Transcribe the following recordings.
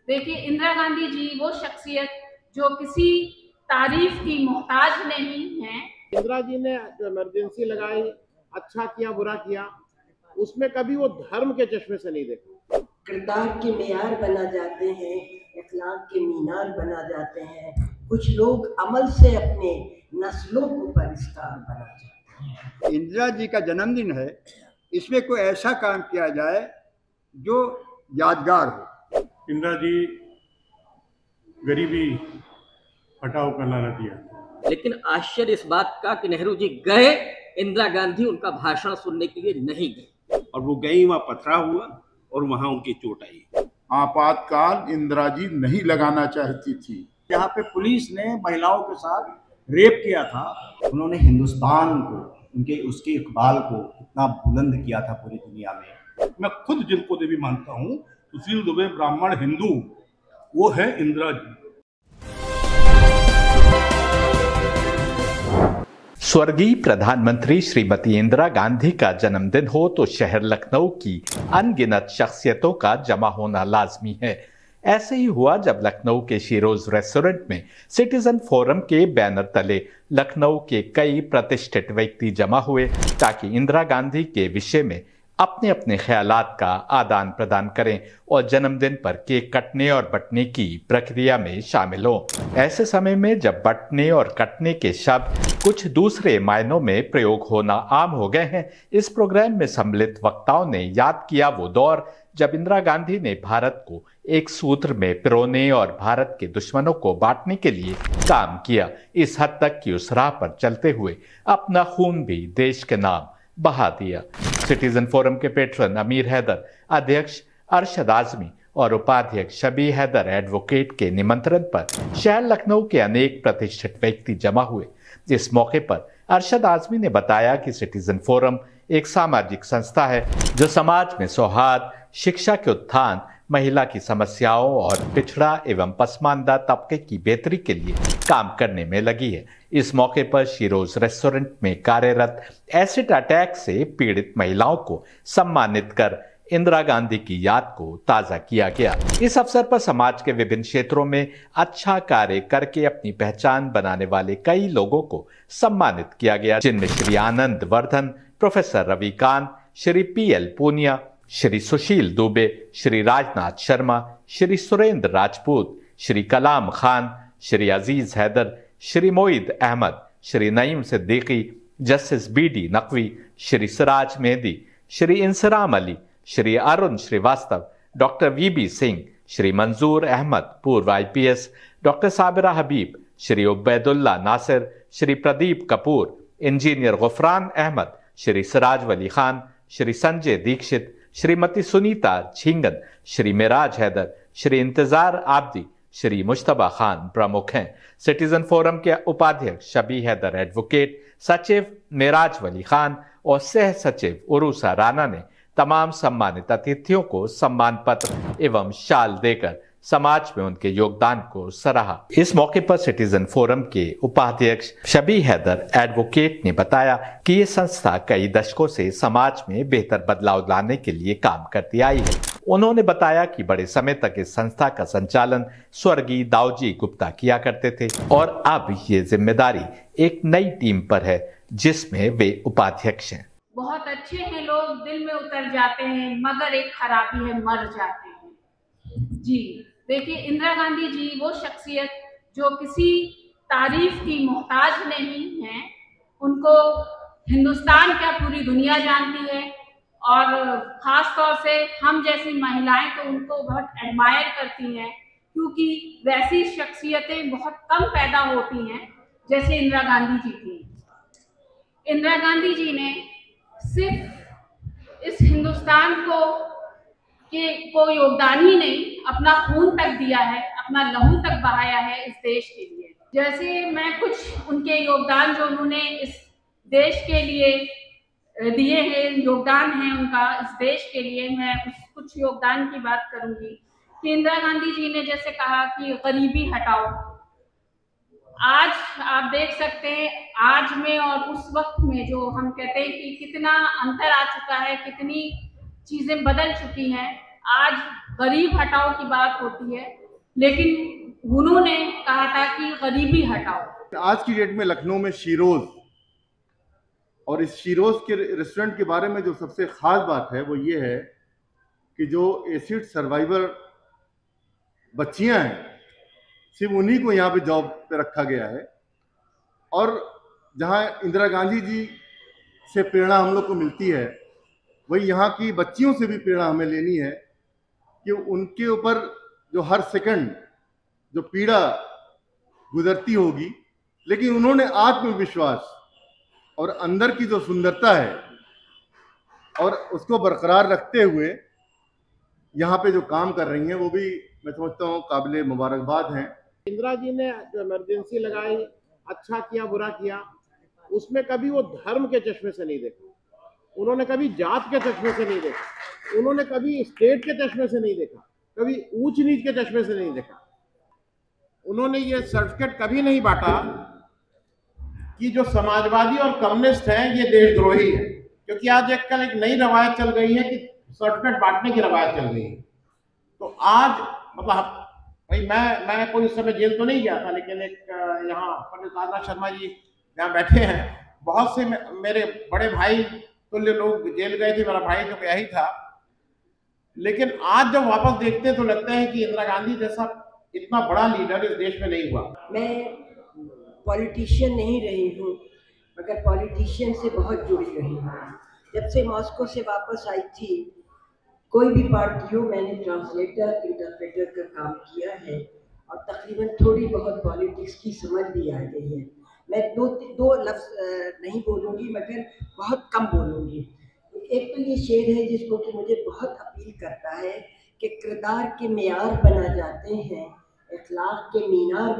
देखिए, इंदिरा गांधी जी वो शख्सियत जो किसी तारीफ की मोहताज नहीं है। इंदिरा जी ने जो इमरजेंसी लगाई, अच्छा किया बुरा किया, उसमें कभी वो धर्म के चश्मे से नहीं देखा। किरदार के मेयार बना जाते हैं, अखलाक के मीनार बना जाते हैं। कुछ लोग अमल से अपने नस्लों को परिस्कार बना जाते हैं। इंदिरा जी का जन्मदिन है, इसमें कोई ऐसा काम किया जाए जो यादगार हो। इंदिरा जी गरीबी हटाओ का नारा दिया, लेकिन आश्चर्य इस बात का कि नेहरू जी गए, इंदिरा गांधी उनका भाषण सुनने के लिए नहीं गई। और वो गई, वहां पथरा हुआ और वहां उनकी चोट आई। आपातकाल इंदिरा जी नहीं लगाना चाहती थी। जहाँ पे पुलिस ने महिलाओं के साथ रेप किया था, उन्होंने हिंदुस्तान को, उनके उसके इकबाल को इतना बुलंद किया था पूरी दुनिया में। मैं खुद जिनको देवी मानता हूँ, सुशील दुबे ब्राह्मण हिंदू, वो है इंदिरा जी। स्वर्गीय प्रधानमंत्री श्रीमती इंदिरा गांधी का जन्मदिन हो तो शहर लखनऊ की अनगिनत शख्सियतों का जमा होना लाजमी है। ऐसे ही हुआ जब लखनऊ के शीरोज रेस्टोरेंट में सिटीजन फोरम के बैनर तले लखनऊ के कई प्रतिष्ठित व्यक्ति जमा हुए ताकि इंदिरा गांधी के विषय में अपने अपने ख्यालात का आदान प्रदान करें और जन्मदिन पर केक कटने और बंटने की प्रक्रिया में शामिल हों। ऐसे समय में जब बंटने और कटने के शब्द कुछ दूसरे मायनों में प्रयोग होना आम हो गए हैं, इस प्रोग्राम में सम्मिलित वक्ताओं ने याद किया वो दौर जब इंदिरा गांधी ने भारत को एक सूत्र में पिरोने और भारत के दुश्मनों को बांटने के लिए काम किया। इस हद तक कि उस राह पर चलते हुए अपना खून भी देश के नाम बहा दिया। सिटीजन फोरम के पेट्रन अमीर हैदर, अध्यक्ष अरशद आजमी और उपाध्यक्ष शबी हैदर एडवोकेट के निमंत्रण पर शहर लखनऊ के अनेक प्रतिष्ठित व्यक्ति जमा हुए। इस मौके पर अरशद आजमी ने बताया कि सिटीजन फोरम एक सामाजिक संस्था है जो समाज में सौहार्द, शिक्षा के उत्थान, महिला की समस्याओं और पिछड़ा एवं पसमानदा तबके की बेहतरी के लिए काम करने में लगी है। इस मौके पर शीरोज रेस्टोरेंट में कार्यरत एसिड अटैक से पीड़ित महिलाओं को सम्मानित कर इंदिरा गांधी की याद को ताजा किया गया। इस अवसर पर समाज के विभिन्न क्षेत्रों में अच्छा कार्य करके अपनी पहचान बनाने वाले कई लोगों को सम्मानित किया गया, जिनमें Shri Anand Vardhan, professor Ravikant, Shri PL Poonia, Shri Sushil Dubey, Shri Rajnath Sharma, Shri Surendra Rajput, Shri Kalam Khan, Shri Aziz Haider, Shri Moid Ahmad, Shri Naeem Siddiqui, justice BD Naqvi, Shri Siraj Mehdi, Shri Insram Ali, Shri Arun Srivastava, doctor VB Singh, Shri Manzoor Ahmad पूर्व IPS, doctor Sabira Habib, Shri Ubaidullah Nasir, Shri Pradeep Kapoor, engineer Gufran Ahmad, Shri Siraj Wali Khan, Shri Sanjay Dixit, Shrimati Sunita Jhingan, Shri Miraj Haider, Shri इंतजार आब्दी, श्री मुश्तबा खान प्रमुख हैं। सिटीजन फोरम के उपाध्यक्ष शबी हैदर एडवोकेट, सचिव मिराज वली खान और सह सचिव उरूसा राना ने तमाम सम्मानित अतिथियों को सम्मान पत्र एवं शाल देकर समाज में उनके योगदान को सराहा। इस मौके पर सिटीजन फोरम के उपाध्यक्ष शबी हैदर एडवोकेट ने बताया कि ये संस्था कई दशकों से समाज में बेहतर बदलाव लाने के लिए काम करती आई है। उन्होंने बताया कि बड़े समय तक इस संस्था का संचालन स्वर्गीय दाऊजी गुप्ता किया करते थे और अब ये जिम्मेदारी एक नई टीम पर है जिसमें वे उपाध्यक्ष हैं। बहुत अच्छे हैं लोग, दिल में उतर जाते हैं, मगर एक खराबी है, मर जाते हैं। जी देखिए, इंदिरा गांधी जी वो शख्सियत जो किसी तारीफ की मोहताज नहीं है। उनको हिंदुस्तान क्या पूरी दुनिया जानती है और ख़ास तौर से हम जैसी महिलाएं तो उनको बहुत एडमायर करती हैं, क्योंकि वैसी शख्सियतें बहुत कम पैदा होती हैं जैसे इंदिरा गांधी जी थी। इंदिरा गांधी जी ने सिर्फ इस हिंदुस्तान को योगदान ही नहीं, अपना खून तक दिया है, अपना लहू तक बहाया है इस देश के लिए। जैसे मैं कुछ उनके योगदान जो उन्होंने इस देश के लिए दिए हैं, योगदान है उनका इस देश के लिए, मैं कुछ योगदान की बात करूंगी कि इंदिरा गांधी जी ने जैसे कहा कि गरीबी हटाओ। आज आप देख सकते हैं, आज में और उस वक्त में जो हम कहते हैं कि कितना अंतर आ चुका है, कितनी चीज़ें बदल चुकी हैं। आज गरीब हटाओ की बात होती है, लेकिन उन्होंने कहा था कि गरीबी हटाओ। आज की डेट में लखनऊ में शीरोज, और इस शीरोज के रेस्टोरेंट के बारे में जो सबसे खास बात है वो ये है कि जो एसिड सर्वाइवर बच्चियां हैं, सिर्फ उन्हीं को यहाँ पे जॉब पे रखा गया है। और जहाँ इंदिरा गांधी जी से प्रेरणा हम लोग को मिलती है, वही यहाँ की बच्चियों से भी प्रेरणा हमें लेनी है कि उनके ऊपर जो हर सेकंड जो पीड़ा गुजरती होगी, लेकिन उन्होंने आत्मविश्वास और अंदर की जो सुंदरता है और उसको बरकरार रखते हुए यहाँ पे जो काम कर रही हैं, वो भी मैं समझता हूँ काबिले मुबारकबाद हैं। इंदिरा जी ने जो इमरजेंसी लगाई, अच्छा किया बुरा किया, उसमें कभी वो धर्म के चश्मे से नहीं देखा, उन्होंने कभी जात के चश्मे से नहीं देखा, उन्होंने कभी स्टेट के चश्मे से नहीं देखा, कभी ऊंच नीच के चश्मे से नहीं देखा। उन्होंने ये सर्टिफिकेट कभी नहीं बांटा कि जो समाजवादी और कम्युनिस्ट हैं ये देशद्रोही है, क्योंकि आज कल एक नई रवायत चल गई है कि सर्टिफिकेट बांटने की रवायत चल गई है। तो आज मतलब भाई मैं कोई उस समय जेल तो नहीं गया था, लेकिन एक यहाँ पंडित राजनाथ शर्मा जी यहाँ बैठे हैं, बहुत से मेरे बड़े भाई तुल्य लोग जेल गए थे, मेरा भाई तो गया ही था। लेकिन आज जब वापस देखते हैं तो लगता है कि इंदिरा गांधी जैसा इतना बड़ा लीडर इस देश में नहीं हुआ। मैं पॉलिटिशियन नहीं रही हूँ, मगर पॉलिटिशियन से बहुत जुड़ी रही हूँ। जब से मॉस्को से वापस आई थी, कोई भी पार्टी हो, मैंने ट्रांसलेटर इंटरप्रेटर का काम किया है और तकरीबन थोड़ी बहुत पॉलिटिक्स की समझ भी आ गई है। मैं दो लफ्ज़ नहीं बोलूँगी, मगर बहुत कम बोलूँगी। एक तो ये शेर है जिसको कि मुझे बहुत अपील करता है कि किरदार के मेयार बना जाते हैं, इखलाक के मीनार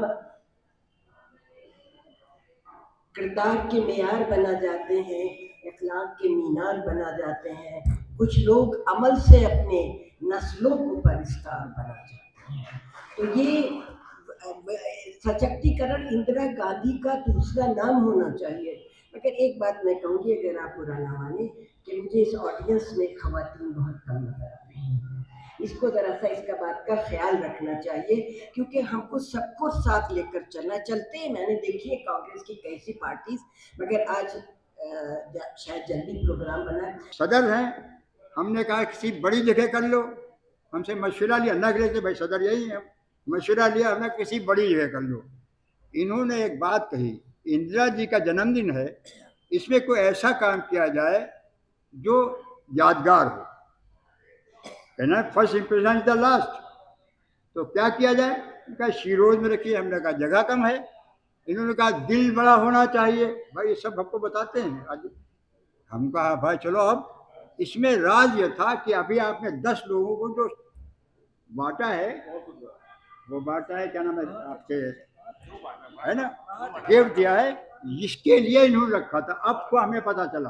किरदार के मेयार बना जाते हैं, इखलाक के मीनार बना जाते हैं। कुछ लोग अमल से अपने नस्लों को परिस्कार बना जाते हैं। तो ये सशक्तिकरण इंदिरा गांधी का दूसरा नाम होना चाहिए। मगर एक बात मैं कहूँगी, अगर आप बुरा ना माने, कि मुझे इस ऑडियंस में खवातीन बहुत कम नजर आ रही हैं। इसको ज़रा सा इसका बात का ख्याल रखना चाहिए, क्योंकि हमको सबको साथ लेकर चलना। चलते हैं, मैंने देखी है कांग्रेस की कैसी पार्टीज, मगर आज शायद जल्दी प्रोग्राम बना। सदर हैं, हमने कहा किसी बड़ी जगह कर लो, हमसे मशवरा लिया, न गए थे भाई सदर यही है, मशवरा लिया हमने किसी बड़ी जगह कर लो। इन्होंने एक बात कही, इंदिरा जी का जन्मदिन है, इसमें कोई ऐसा काम किया जाए जो यादगार हो। कहना first impression is the last. तो क्या किया जाए? उनका शीरोज में रखिए। हमने कहा जगह कम है। इन्होंने कहा दिल बड़ा होना चाहिए। भाई ये सब हमको बताते हैं। आज हम कहा भाई चलो, अब इसमें राज ये था कि अभी आपने 10 लोगों को जो बांटा है, वो बांटा है, क्या नाम है आपके, है ना, गिफ्ट दिया है, इसके लिए इन्होंने रखा था। अब को हमें पता चला।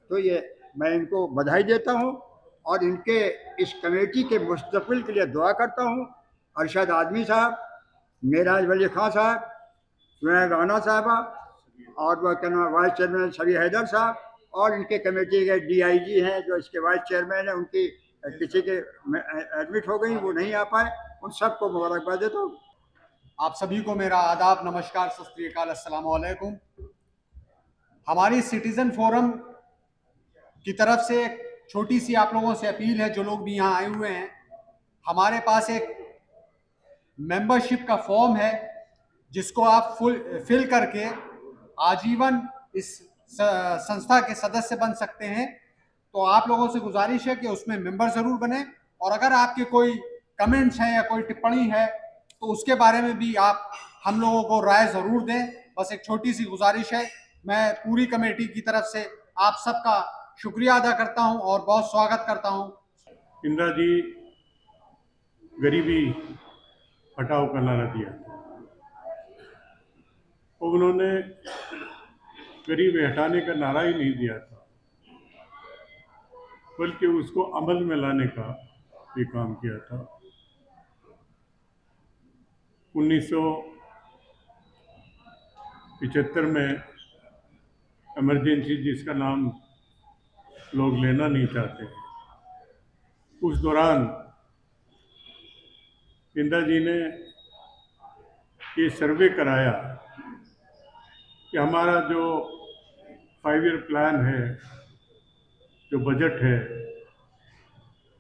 तो ये मैं इनको बधाई देता हूँ और इनके इस कमेटी के मुस्तकबिल के लिए दुआ करता हूँ। अरशद आदमी साहब, मेराज वली खां साहब, राना साहबा, और वह क्या नाम वाइस चेयरमैन शबी हैदर साहब, और इनके कमेटी के DIG हैं जो इसके वाइस चेयरमैन हैं, उनकी किसी के एडमिट हो गई, वो नहीं आ पाए, उन सबको मुबारकबाद देता हूँ। आप सभी को मेरा आदाब, नमस्कार, सत श्री अकाल, अस्सलाम वालेकुम। हमारी सिटीजन फोरम की तरफ से एक छोटी सी आप लोगों से अपील है, जो लोग भी यहाँ आए हुए हैं। हमारे पास एक मेंबरशिप का फॉर्म है जिसको आप फिल करके आजीवन इस संस्था के सदस्य बन सकते हैं। तो आप लोगों से गुजारिश है कि उसमें मेंबर ज़रूर बने, और अगर आपके कोई कमेंट्स हैं या कोई टिप्पणी है तो उसके बारे में भी आप हम लोगों को राय ज़रूर दें। बस एक छोटी सी गुजारिश है। मैं पूरी कमेटी की तरफ से आप सबका शुक्रिया अदा करता हूं और बहुत स्वागत करता हूं। इंदिरा जी गरीबी हटाओ का नारा दिया और उन्होंने गरीबी हटाने का नारा ही नहीं दिया था, बल्कि उसको अमल में लाने का भी काम किया था। 1975 में इमरजेंसी, जिसका नाम लोग लेना नहीं चाहते, उस दौरान इंदिरा जी ने ये सर्वे कराया कि हमारा जो 5 ईयर प्लान है, जो बजट है,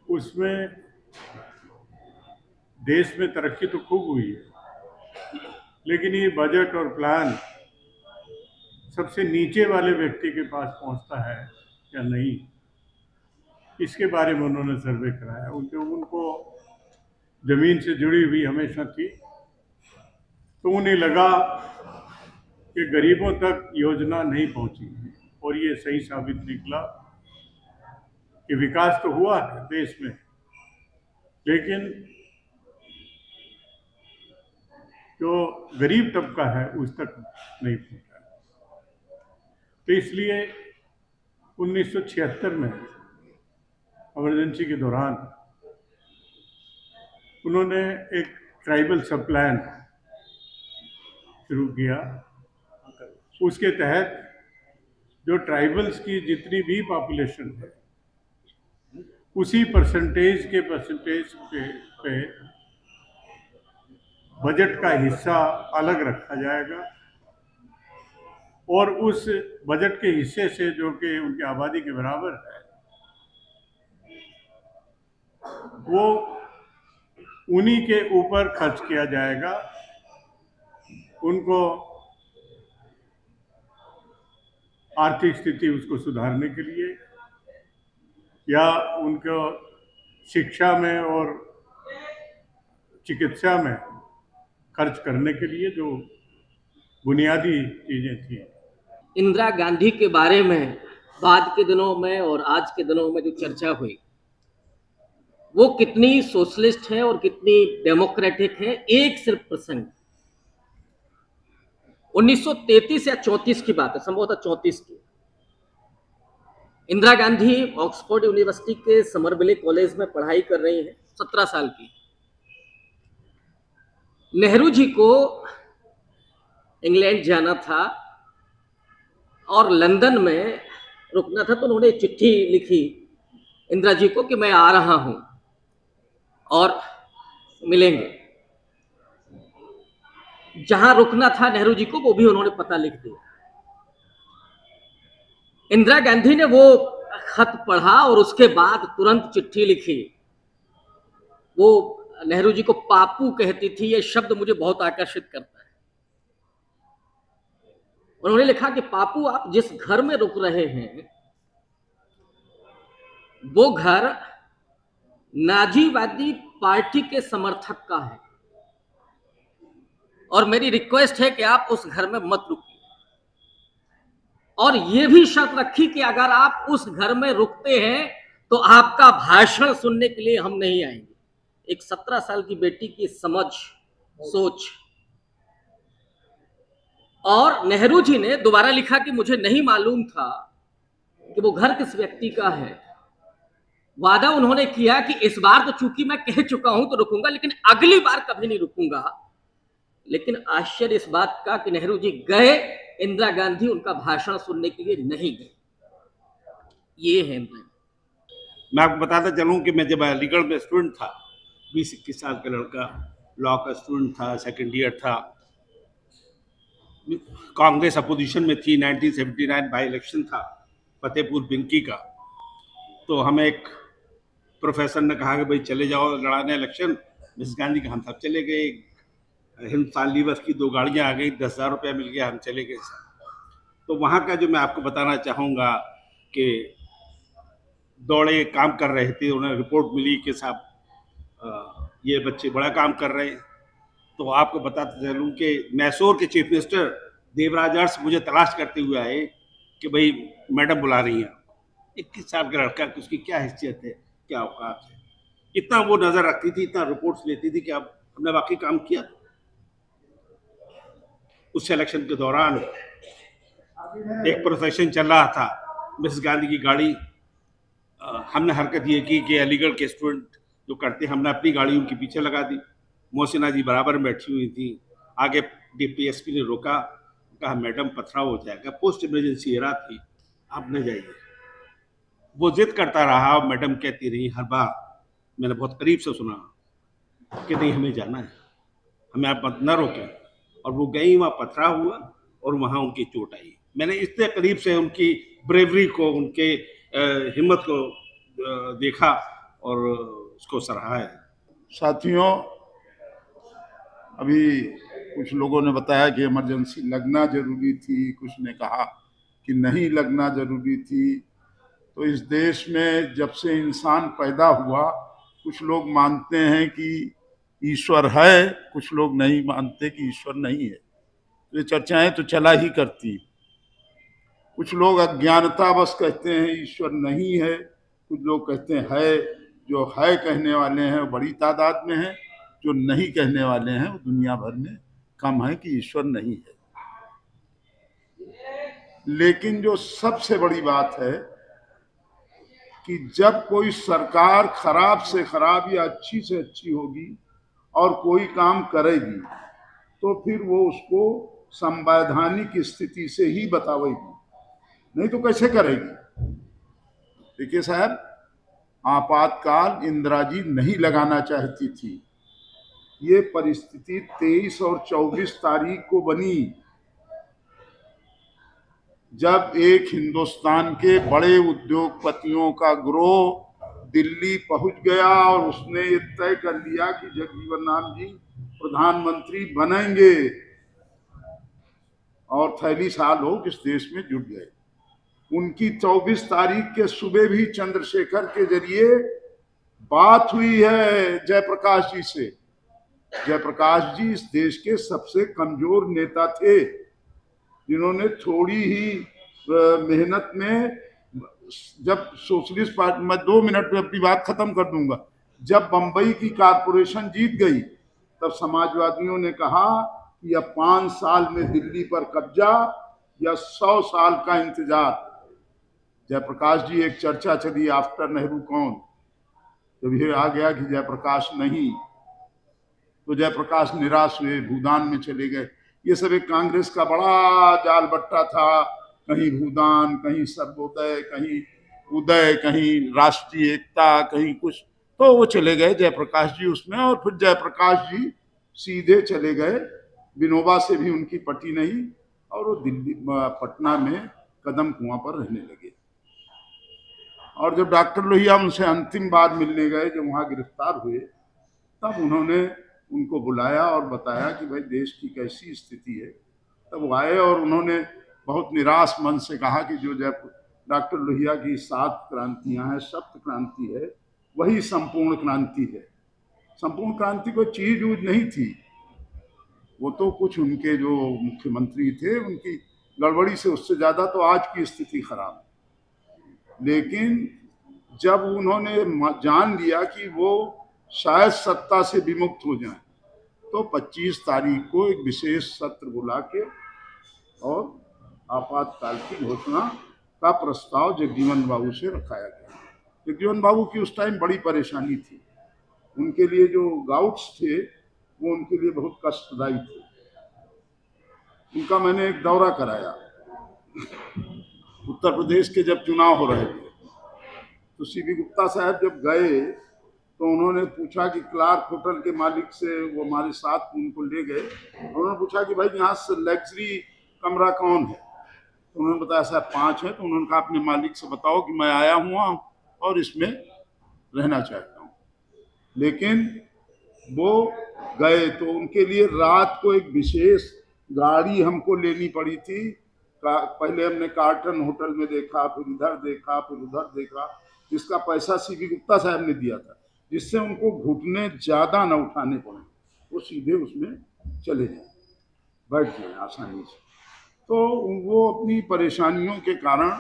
उसमें देश में तरक्की तो खूब हुई है, लेकिन ये बजट और प्लान सबसे नीचे वाले व्यक्ति के पास पहुंचता है या नहीं, इसके बारे में उन्होंने सर्वे कराया। उनको जमीन से जुड़ी हुई हमेशा थी, तो उन्हें लगा कि गरीबों तक योजना नहीं पहुंची, और ये सही साबित निकला कि विकास तो हुआ है देश में, लेकिन जो गरीब तबका है उस तक नहीं पहुंचा। तो इसलिए 1976 में इमरजेंसी के दौरान उन्होंने एक ट्राइबल सब प्लान शुरू किया। उसके तहत जो ट्राइबल्स की जितनी भी पॉपुलेशन है, उसी परसेंटेज पे बजट का हिस्सा अलग रखा जाएगा, और उस बजट के हिस्से से जो कि उनकी आबादी के बराबर है, वो उन्हीं के ऊपर खर्च किया जाएगा। उनको आर्थिक स्थिति उसको सुधारने के लिए, या उनको शिक्षा में और चिकित्सा में खर्च करने के लिए, जो बुनियादी चीजें थी। इंदिरा गांधी के बारे में बाद के दिनों में और आज के दिनों में जो चर्चा हुई, वो कितनी सोशलिस्ट है और कितनी डेमोक्रेटिक है। एक सिर्फ प्रसंग 1933 या 34 की बात है, संभवतः 34 की। इंदिरा गांधी ऑक्सफोर्ड यूनिवर्सिटी के समरविले कॉलेज में पढ़ाई कर रही हैं, 17 साल की। नेहरू जी को इंग्लैंड जाना था और लंदन में रुकना था, तो उन्होंने चिट्ठी लिखी इंदिरा जी को कि मैं आ रहा हूं और मिलेंगे। जहां रुकना था नेहरू जी को, वो भी उन्होंने पता लिख दिया। इंदिरा गांधी ने वो खत पढ़ा और उसके बाद तुरंत चिट्ठी लिखी। वो नेहरू जी को पापू कहती थी, ये शब्द मुझे बहुत आकर्षित करता है। उन्होंने लिखा कि पापू, आप जिस घर में रुक रहे हैं वो घर नाजीवादी पार्टी के समर्थक का है, और मेरी रिक्वेस्ट है कि आप उस घर में मत रुकिए। और ये भी शर्त रखी कि अगर आप उस घर में रुकते हैं तो आपका भाषण सुनने के लिए हम नहीं आएंगे। एक 17 साल की बेटी की समझ, सोच। और नेहरू जी ने दोबारा लिखा कि मुझे नहीं मालूम था कि वो घर किस व्यक्ति का है। वादा उन्होंने किया कि इस बार तो चूंकि मैं कह चुका हूं तो रुकूंगा, लेकिन अगली बार कभी नहीं रुकूंगा। लेकिन आश्चर्य इस बात का कि नेहरू जी गए, इंदिरा गांधी उनका भाषण सुनने के लिए नहीं गए। ये है इंदिरा। मैं आपको बताता चलूं कि मैं जब अलीगढ़ में स्टूडेंट था, 20-21 साल का लड़का, लॉ का स्टूडेंट था, सेकेंड ईयर था, कांग्रेस अपोजिशन में थी। 1979 बाई इलेक्शन था फतेहपुर बिंकी का। तो हमें एक प्रोफेसर ने कहा कि भाई चले जाओ लड़ाने इलेक्शन। मिस गांधी का हम सब चले गए। हिंदुस्तान लीवर्स की 2 गाड़ियां आ गई, 10,000 रुपया मिल गया, हम चले गए। तो वहाँ का जो मैं आपको बताना चाहूँगा कि दौड़े काम कर रहे थे, उन्हें रिपोर्ट मिली कि साहब ये बच्चे बड़ा काम कर रहे हैं। तो आपको बताते चलूँ कि मैसूर के चीफ मिनिस्टर देवराज अरस मुझे तलाश करते हुए आए कि भाई मैडम बुला रही हैं। 21 साल का लड़का, उसकी क्या हैसियत है, क्या औकात है। इतना वो नज़र रखती थी, इतना रिपोर्ट्स लेती थी कि अब हमने वाकई काम किया। उस इलेक्शन के दौरान एक प्रोसेशन चल रहा था, मिस गांधी की गाड़ी। हमने हरकत ये की कि अलीगढ़ के स्टूडेंट जो करते, हमने अपनी गाड़ी उनके पीछे लगा दी। मोहसिना जी बराबर में बैठी हुई थी। आगे डीपीएसपी ने रोका, कहा मैडम पथराव हो जाएगा, पोस्ट इमरजेंसी एरा थी, आप न जाइए। वो जिद करता रहा, मैडम कहती रही। हर बार मैंने बहुत करीब से सुना कि नहीं हमें जाना है, हमें आप मत न रोकें। और वो गई, वहाँ पथराव हुआ और वहाँ उनकी चोट आई। मैंने इतने करीब से उनकी ब्रेवरी को, उनके हिम्मत को देखा और उसको सराहा है। साथियों, अभी कुछ लोगों ने बताया कि इमरजेंसी लगना जरूरी थी, कुछ ने कहा कि नहीं लगना जरूरी थी। तो इस देश में जब से इंसान पैदा हुआ, कुछ लोग मानते हैं कि ईश्वर है, कुछ लोग नहीं मानते कि ईश्वर नहीं है। तो ये चर्चाएं तो चला ही करती। कुछ लोग अज्ञानतावश कहते हैं ईश्वर नहीं है, कुछ लोग कहते हैं है। जो है कहने वाले हैं वो बड़ी तादाद में है, जो नहीं कहने वाले हैं वो दुनिया भर में कम है कि ईश्वर नहीं है। लेकिन जो सबसे बड़ी बात है कि जब कोई सरकार खराब से खराब या अच्छी से अच्छी होगी और कोई काम करेगी, तो फिर वो उसको संवैधानिक स्थिति से ही बतावेगी, नहीं तो कैसे करेगी। देखिए साहब, आपातकाल इंदिरा जी नहीं लगाना चाहती थी। ये परिस्थिति 23 और 24 तारीख को बनी, जब एक हिंदुस्तान के बड़े उद्योगपतियों का गिरोह दिल्ली पहुंच गया और उसने ये तय कर लिया कि जगजीवन राम जी प्रधानमंत्री बनेंगे, और थैली साल लोग इस देश में जुट गए। उनकी 24 तारीख के सुबह भी चंद्रशेखर के जरिए बात हुई है जयप्रकाश जी से। जयप्रकाश जी इस देश के सबसे कमजोर नेता थे, जिन्होंने थोड़ी ही मेहनत में, जब सोशलिस्ट पार्टी, मैं 2 मिनट में अपनी बात खत्म कर दूंगा, जब बंबई की कारपोरेशन जीत गई तब समाजवादियों ने कहा कि अब 5 साल में दिल्ली पर कब्जा या 100 साल का इंतजार। जयप्रकाश जी, एक चर्चा चली आफ्टर नेहरू कौन, जब ये आ गया कि जयप्रकाश नहीं, तो जयप्रकाश निराश हुए, भूदान में चले गए। ये सब एक कांग्रेस का बड़ा जाल बट्टा था, कहीं भूदान, कहीं सर्वोदय, कहीं उदय, कहीं राष्ट्रीय एकता, कहीं कुछ। तो वो चले गए जयप्रकाश जी उसमें, और फिर जयप्रकाश जी सीधे चले गए, विनोबा से भी उनकी पटी नहीं, और वो दिल्ली पटना में कदम कुआं पर रहने लगे। और जब डॉक्टर लोहिया उनसे अंतिम बार मिलने गए, जब वहाँ गिरफ्तार हुए, तब उन्होंने उनको बुलाया और बताया कि भाई देश की कैसी स्थिति है। तब वो आए और उन्होंने बहुत निराश मन से कहा कि जो डॉक्टर लोहिया की 7 क्रांतियां हैं, सप्त क्रांति है, वही संपूर्ण क्रांति है। संपूर्ण क्रांति कोई चीज यूज नहीं थी, वो तो कुछ उनके जो मुख्यमंत्री थे उनकी गड़बड़ी से, उससे ज्यादा तो आज की स्थिति खराब है। लेकिन जब उन्होंने जान लिया कि वो शायद सत्ता से विमुक्त हो जाएं, तो 25 तारीख को एक विशेष सत्र बुला के और आपातकाल की घोषणा का प्रस्ताव जगजीवन बाबू से रखाया गया। जगजीवन बाबू की उस टाइम बड़ी परेशानी थी, उनके लिए जो गाउट्स थे वो उनके लिए बहुत कष्टदायी थे। उनका मैंने एक दौरा कराया, उत्तर प्रदेश के जब चुनाव हो रहे थे, तो सीबी गुप्ता साहब जब गए तो उन्होंने पूछा कि क्लार्क होटल के मालिक से, वो हमारे साथ उनको ले गए, उन्होंने पूछा कि भाई यहाँ से लग्जरी कमरा कौन है, तो उन्होंने बताया साहब 5 है। तो उन्होंने कहा अपने मालिक से बताओ कि मैं आया हुआ और इसमें रहना चाहता हूँ। लेकिन वो गए तो उनके लिए रात को एक विशेष गाड़ी हमको लेनी पड़ी थी। पहले हमने कार्टन होटल में देखा, फिर इधर देखा, फिर उधर देखा, जिसका पैसा सीबी गुप्ता साहब ने दिया था, जिससे उनको घुटने ज्यादा न उठाने पड़े, वो सीधे उसमें चले जाए, बैठ जाए आसानी से। तो वो अपनी परेशानियों के कारण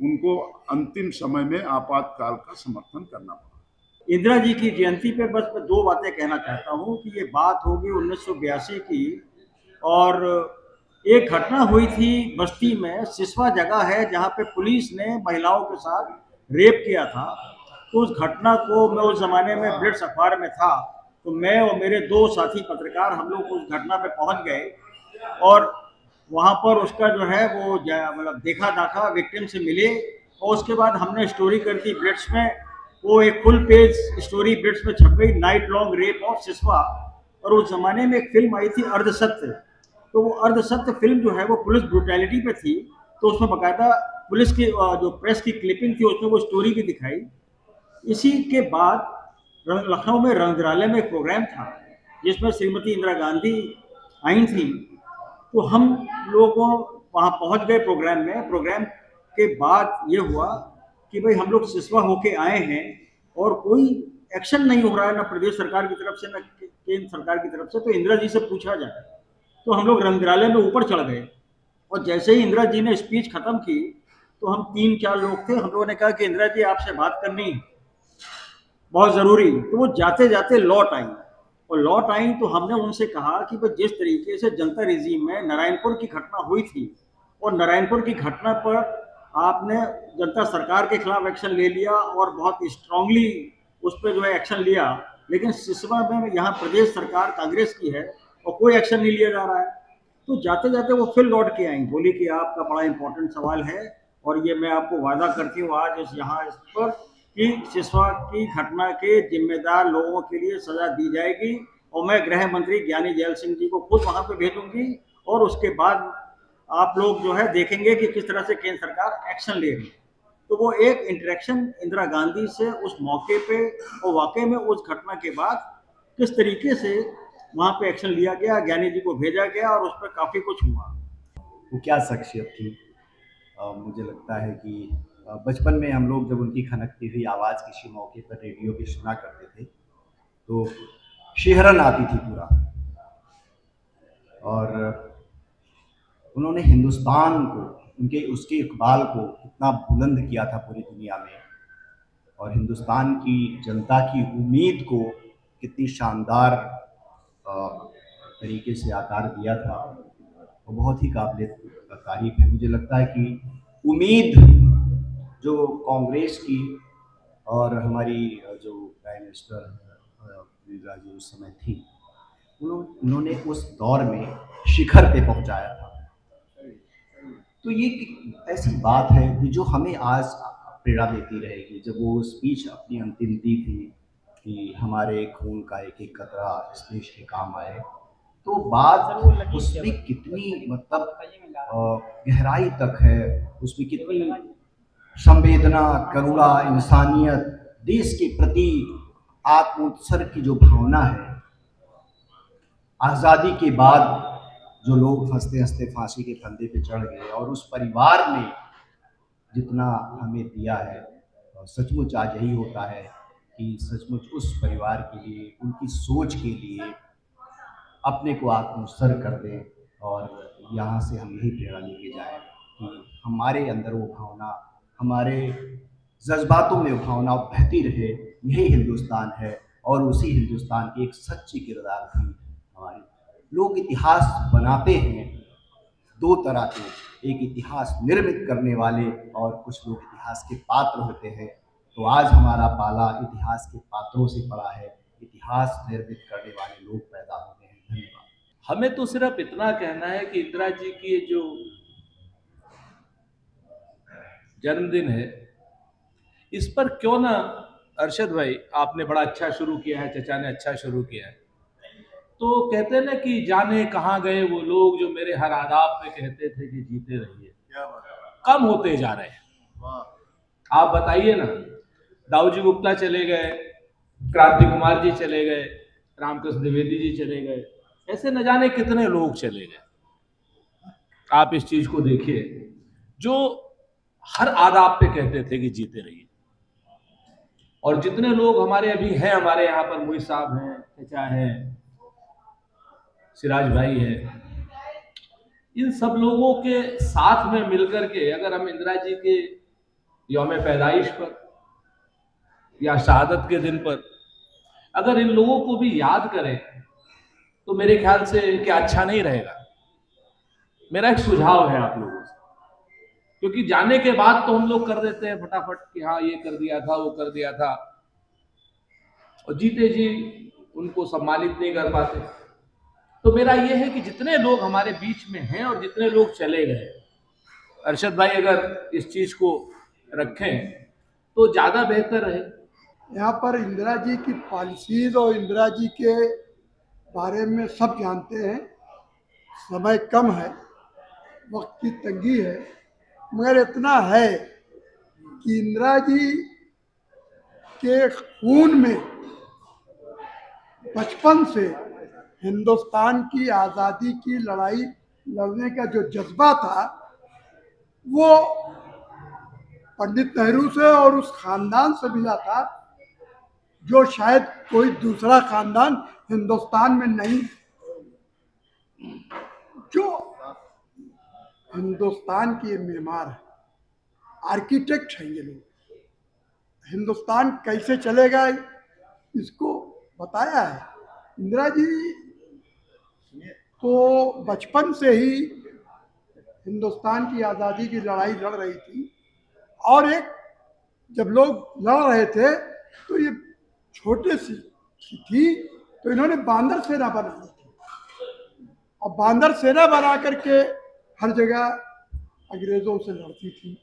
उनको अंतिम समय में आपातकाल का समर्थन करना पड़ा। इंदिरा जी की जयंती पे बस मैं 2 बातें कहना चाहता हूँ कि ये बात होगी 1982 की, और एक घटना हुई थी बस्ती में, सिसवा जगह है जहाँ पे पुलिस ने महिलाओं के साथ रेप किया था। तो उस घटना को, मैं उस ज़माने में ब्लिट्स अखबार में था, तो मैं और मेरे 2 साथी पत्रकार हम लोग उस घटना पे पहुंच गए और वहाँ पर उसका जो है वो मतलब देखा दाखा विक्टिम से मिले, और उसके बाद हमने स्टोरी कर दी ब्लिट्स में। वो एक फुल पेज स्टोरी ब्रिट्स में छप गई, night long rape of Siswa. और उस जमाने में एक फिल्म आई थी अर्धसत्य, तो वो अर्धसत्य फिल्म जो है वो पुलिस ब्रुटैलिटी पे थी, तो उसमें बाकायदा पुलिस की जो प्रेस की क्लिपिंग थी उसमें वो स्टोरी भी दिखाई। इसी के बाद लखनऊ में रंगराले में एक प्रोग्राम था जिसमें श्रीमती इंदिरा गांधी आई थी, तो हम लोगों वहाँ पहुँच गए प्रोग्राम में। प्रोग्राम के बाद ये हुआ कि भाई हम लोग सिसवा होके आए हैं और कोई एक्शन नहीं हो रहा है, ना प्रदेश सरकार की तरफ से ना केंद्र सरकार की तरफ से, तो इंदिरा जी से पूछा जाए। तो हम लोग रंगराले में ऊपर चढ़ गए और जैसे ही इंदिरा जी ने स्पीच खत्म की तो हम 3-4 लोग थे, हम लोगों ने कहा कि इंदिरा जी आपसे बात करनी बहुत ज़रूरी। तो वो जाते जाते लौट आई, और लौट आई तो हमने उनसे कहा कि भाई जिस तरीके से जनता रिजीम में नारायणपुर की घटना हुई थी और नारायणपुर की घटना पर आपने जनता सरकार के खिलाफ एक्शन ले लिया और बहुत स्ट्रांगली उस पर जो है एक्शन लिया, लेकिन सिसवा में यहाँ प्रदेश सरकार कांग्रेस की है और कोई एक्शन नहीं लिया जा रहा है। तो जाते जाते वो फिर लौट के आई, बोली कि आपका बड़ा इंपॉर्टेंट सवाल है और ये मैं आपको वादा करती हूँ आज इस पर कि सिसवा की घटना के जिम्मेदार लोगों के लिए सजा दी जाएगी और मैं गृह मंत्री ज्ञानी जैल सिंह जी को खुद वहाँ पे भेजूंगी और उसके बाद आप लोग जो है देखेंगे कि किस तरह से केंद्र सरकार एक्शन ले रही है। तो वो एक इंटरेक्शन इंदिरा गांधी से उस मौके पे और वाकई में उस घटना के बाद किस तरीके से वहाँ पे एक्शन लिया गया, ज्ञानी जी को भेजा गया और उस पर काफ़ी कुछ हुआ। वो क्या शख्सियत थी। मुझे लगता है कि बचपन में हम लोग जब उनकी खनकती हुई आवाज़ किसी मौके पर रेडियो पे सुना करते थे तो शिहरन आती थी पूरा। और उन्होंने हिंदुस्तान को, उसके इकबाल को इतना बुलंद किया था पूरी दुनिया में, और हिंदुस्तान की जनता की उम्मीद को कितनी शानदार तरीके से आकार दिया था, वो बहुत ही काबिल तारीफ है। मुझे लगता है कि उम्मीद जो कांग्रेस की और हमारी जो प्राइम मिनिस्टर इंदिरा जी उस समय थी, उन्होंने उस दौर में शिखर पे पहुंचाया था। तो ये ऐसी बात है कि जो हमें आज प्रेरणा देती रहेगी। जब वो स्पीच अपनी अंतिम दी थी कि हमारे खून का एक एक कतरा इस देश के काम आए, तो बात उसमें कितनी मतलब गहराई तक है, उसमें कितनी संवेदना, करुणा, इंसानियत, देश के प्रति आत्मोत्सर्ग की जो भावना है। आज़ादी के बाद जो लोग हंसते हंसते फांसी के फंदे पे चढ़ गए और उस परिवार ने जितना हमें दिया है, सचमुच आज यही होता है कि सचमुच उस परिवार के लिए, उनकी सोच के लिए अपने को आत्मोत्सर्ग कर दें और यहाँ से हम यही प्रेरणा लेके जाएं कि हमारे अंदर वो भावना, हमारे जज्बातों में वो भावना बहती रहे। यही हिंदुस्तान है और उसी हिंदुस्तान की एक सच्ची किरदार थी हमारी। लोग इतिहास बनाते हैं दो तरह के, एक इतिहास निर्मित करने वाले और कुछ लोग इतिहास के पात्र होते हैं। तो आज हमारा पाला इतिहास के पात्रों से पड़ा है, इतिहास निर्मित करने वाले लोग पैदा होते हैं। धन्यवाद। हमें तो सिर्फ इतना कहना है कि इंदिरा जी की ये जो जन्मदिन है, इस पर क्यों ना अरशद भाई, आपने बड़ा अच्छा शुरू किया है, चचा ने अच्छा शुरू किया है। तो कहते हैं ना कि जाने कहाँ गए वो लोग जो मेरे हर आदाब पे कहते थे कि जीते रहिए, कम होते जा रहे हैं। आप बताइए ना, दाऊजी गुप्ता चले गए, क्रांति कुमार जी चले गए, रामकृष्ण द्विवेदी जी चले गए, ऐसे न जाने कितने लोग चले गए। आप इस चीज को देखिए, जो हर आदाब पे कहते थे कि जीते रहिए। और जितने लोग हमारे अभी हैं, हमारे यहाँ पर मोहित साहब हैं, चचा हैं, सिराज भाई है, इन सब लोगों के साथ में मिलकर के अगर हम इंदिरा जी के यौम पैदाइश पर या शहादत के दिन पर अगर इन लोगों को भी याद करें तो मेरे ख्याल से क्या अच्छा नहीं रहेगा। मेरा एक सुझाव है आप लोगों से, क्योंकि जाने के बाद तो हम लोग कर देते हैं फटाफट कि हाँ ये कर दिया था, वो कर दिया था, और जीते जी उनको सम्मानित नहीं कर पाते। तो मेरा ये है कि जितने लोग हमारे बीच में हैं और जितने लोग चले गए, अरशद भाई अगर इस चीज को रखें तो ज्यादा बेहतर है। यहाँ पर इंदिरा जी की पॉलिसीज और इंदिरा जी के बारे में सब जानते हैं। समय कम है, वक्त की तंगी है, मगर इतना है कि इंदिरा जी के खून में बचपन से हिंदुस्तान की आज़ादी की लड़ाई लड़ने का जो जज्बा था वो पंडित नेहरू से और उस खानदान से मिला था जो शायद कोई दूसरा खानदान हिंदुस्तान में नहीं, जो हिंदुस्तान के मेमार है, आर्किटेक्ट हैं ये लोग। हिंदुस्तान कैसे चलेगा इसको बताया है। इंदिरा जी तो बचपन से ही हिंदुस्तान की आज़ादी की लड़ाई लड़ रही थी, और एक जब लोग लड़ रहे थे तो ये छोटे सी थी, तो इन्होंने बांदर सेना बना ली थी, और बांदर सेना बना करके हर जगह अंग्रेज़ों से लड़ती थी।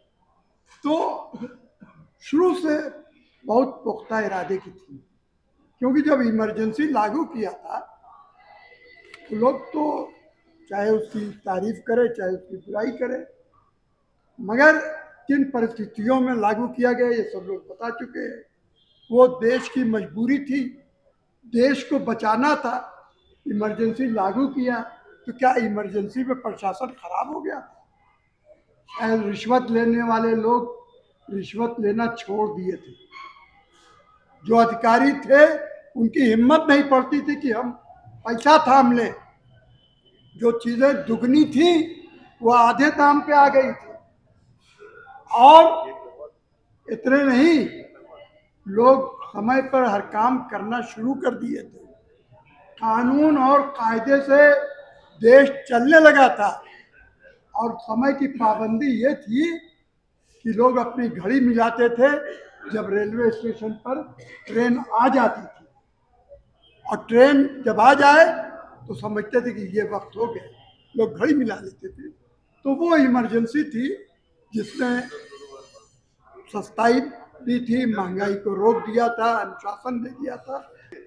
तो शुरू से बहुत पुख्ता इरादे की थी, क्योंकि जब इमरजेंसी लागू किया था तो लोग तो चाहे उसकी तारीफ करे चाहे उसकी बुराई करे, मगर किन परिस्थितियों में लागू किया गया ये सब लोग बता चुके हैं। वो देश की मजबूरी थी, देश को बचाना था, इमरजेंसी लागू किया। तो क्या इमरजेंसी में प्रशासन खराब हो गया? शायद रिश्वत लेने वाले लोग रिश्वत लेना छोड़ दिए थे। जो अधिकारी थे उनकी हिम्मत नहीं पड़ती थी कि हम पैसा थाम लें। जो चीज़ें दुगनी थी वो आधे दाम पे आ गई थी। और इतने नहीं, लोग समय पर हर काम करना शुरू कर दिए थे। कानून और कायदे से देश चलने लगा था, और समय की पाबंदी ये थी कि लोग अपनी घड़ी मिलाते थे जब रेलवे स्टेशन पर ट्रेन आ जाती थी, और ट्रेन जब आ जाए तो समझते थे कि ये वक्त हो गया, लोग घड़ी मिला लेते थे। तो वो इमरजेंसी थी जिसने सस्ताई दी थी, महंगाई को रोक दिया था, अनुशासन दे दिया था।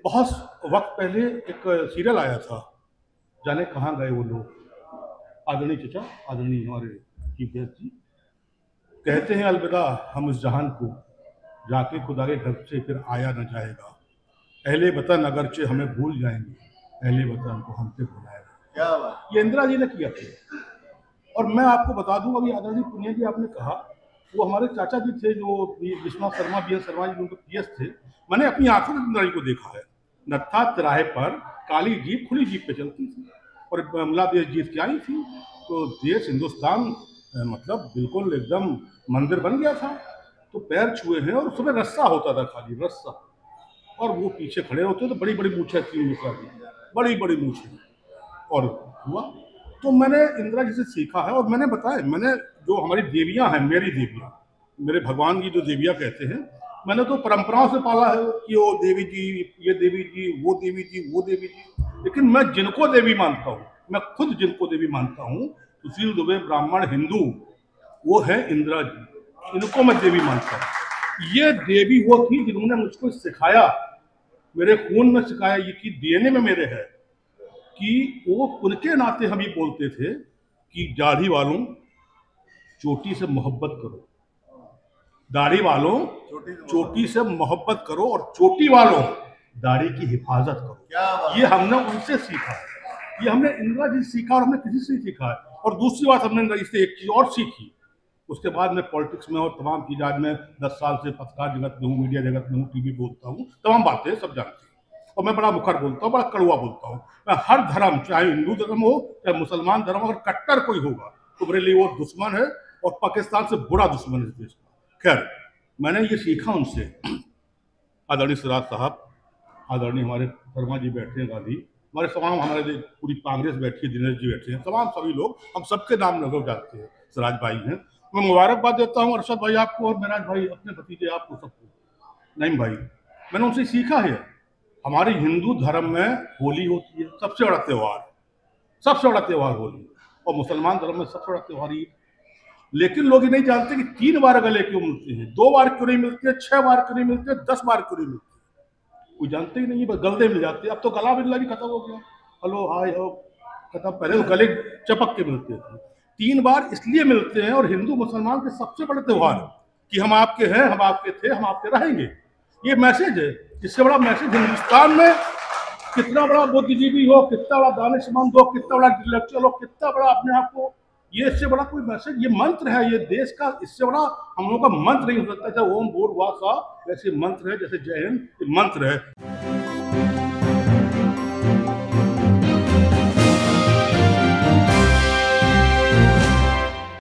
बहुत वक्त पहले एक सीरियल आया था, जाने कहाँ गए वो लोग। आदरणीय चचा, आदरणीय हमारे चीफ गेस्ट जी कहते हैं, अलविदा हम उस जहान को जाके खुदा के घर से फिर आया न जाएगा। अहले वतन अगरचे हमें भूल जाएंगे, अहले वतन को हमसे भुलाएगा। क्या बात! ये इंदिरा जी ने किया था। और मैं आपको बता दूं, अभी आदरणीय पुनिया जी आपने कहा, वो हमारे चाचा जी थे जो विश्वनाथ शर्मा, बी एन शर्मा जी उनके पीएस थे। मैंने अपनी आंखों में इंदिरा जी को देखा है। नत्था तिराहे पर काली जीप, खुली जीप पे चलती थी, और बांग्लादेश जीत के आई थी। तो देश हिंदुस्तान मतलब बिल्कुल एकदम मंदिर बन गया था। तो पैर छुए हैं, और उसमें रस्सा होता था, खाली रस्सा, और वो पीछे खड़े होते तो बड़ी बड़ी मूछें थी मिश्रा जी, बड़ी बड़ी मूछें। और हुआ तो मैंने इंदिरा जी से सीखा है। और मैंने बताया, मैंने जो हमारी देवियाँ हैं, मेरी देवियाँ, मेरे भगवान की जो देवियाँ कहते हैं, मैंने तो परंपराओं से पाला है कि वो देवी जी, ये देवी जी, वो देवी जी, वो देवी जी। लेकिन मैं जिनको देवी मानता हूँ, मैं खुद जिनको देवी मानता हूँ, सुशील दुबे ब्राह्मण हिंदू, वो है इंदिरा जी। इनको मैं देवी मानता हूँ। ये देवी वो थी जिन्होंने मुझको सिखाया, मेरे खून में सिखाया, ये कि डीएनए में मेरे है, कि वो उनके नाते हम ये बोलते थे कि दाढ़ी वालों चोटी से मोहब्बत करो, दाढ़ी वालों चोटी से मोहब्बत करो, और चोटी वालों दाढ़ी की हिफाजत करो। ये हमने उनसे सीखा है, ये हमने इंदिरा जी से सीखा, और हमने किसी से सीखा है। और दूसरी बात, हमने इंदिरा जी से एक चीज़ और सीखी। उसके बाद मैं पॉलिटिक्स में और तमाम चीज़ों में 10 साल से पत्रकार जगत में हूँ, मीडिया जगत में हूँ, टीवी बोलता हूँ, तमाम बातें सब जानते हैं। और मैं बड़ा मुखर बोलता हूँ, बड़ा कड़वा बोलता हूँ। मैं हर धर्म, चाहे हिंदू धर्म हो चाहे मुसलमान धर्म, अगर कट्टर कोई होगा तो मेरे लिए वो दुश्मन है, और पाकिस्तान से बुरा दुश्मन है इस देश का। खैर, मैंने ये सीखा उनसे। आदरणीय सिराज साहब, आदरणीय हमारे शर्मा जी बैठे हैं, गांधी, हमारे तमाम, हमारे पूरी कांग्रेस बैठी है, दिनेश जी बैठे हैं, तमाम सभी लोग, हम सबके नाम लोग जानते हैं। सिराज भाई हैं, मैं मुबारकबाद देता हूँ अरशद भाई आपको, और मेराज भाई, अपने भतीजे आपको, सबको। नईम भाई, मैंने उनसे सीखा है। हमारे हिंदू धर्म में होली होती है, सबसे बड़ा त्यौहार, सबसे बड़ा त्यौहार होली, और मुसलमान धर्म में सबसे बड़ा त्यौहार ईद। लेकिन लोग ये नहीं जानते कि 3 बार गले क्यों मिलते हैं, 2 बार क्यों नहीं मिलते, 6 बार क्यों नहीं मिलते, 10 बार क्यों नहीं मिलते, कोई जानते ही नहीं, बस गले मिल जाते। अब तो गला मिलना भी खत्म हो गया, हेलो हाय हो खत्म, पहले तो गले चपक के मिलते थे। 3 बार इसलिए मिलते हैं, और हिंदू मुसलमान के सबसे बड़े त्योहार कि हम आपके हैं, हम आपके थे, हम आपके रहेंगे, ये मैसेज है। इससे बड़ा मैसेज हिंदुस्तान में कितना बड़ा बुद्धिजीवी हो, कितना बड़ा दानिशमंद हो, कितना बड़ा इंटेलेक्चुअल हो, कितना बड़ा अपने आप को, ये इससे बड़ा कोई मैसेज, ये मंत्र है ये देश का, इससे बड़ा हम लोगों का मंत्र नहीं हो सकता। जैसे ओम भूर्भुवः स्वः, वैसे मंत्र है, जैसे जय हिंद मंत्र है।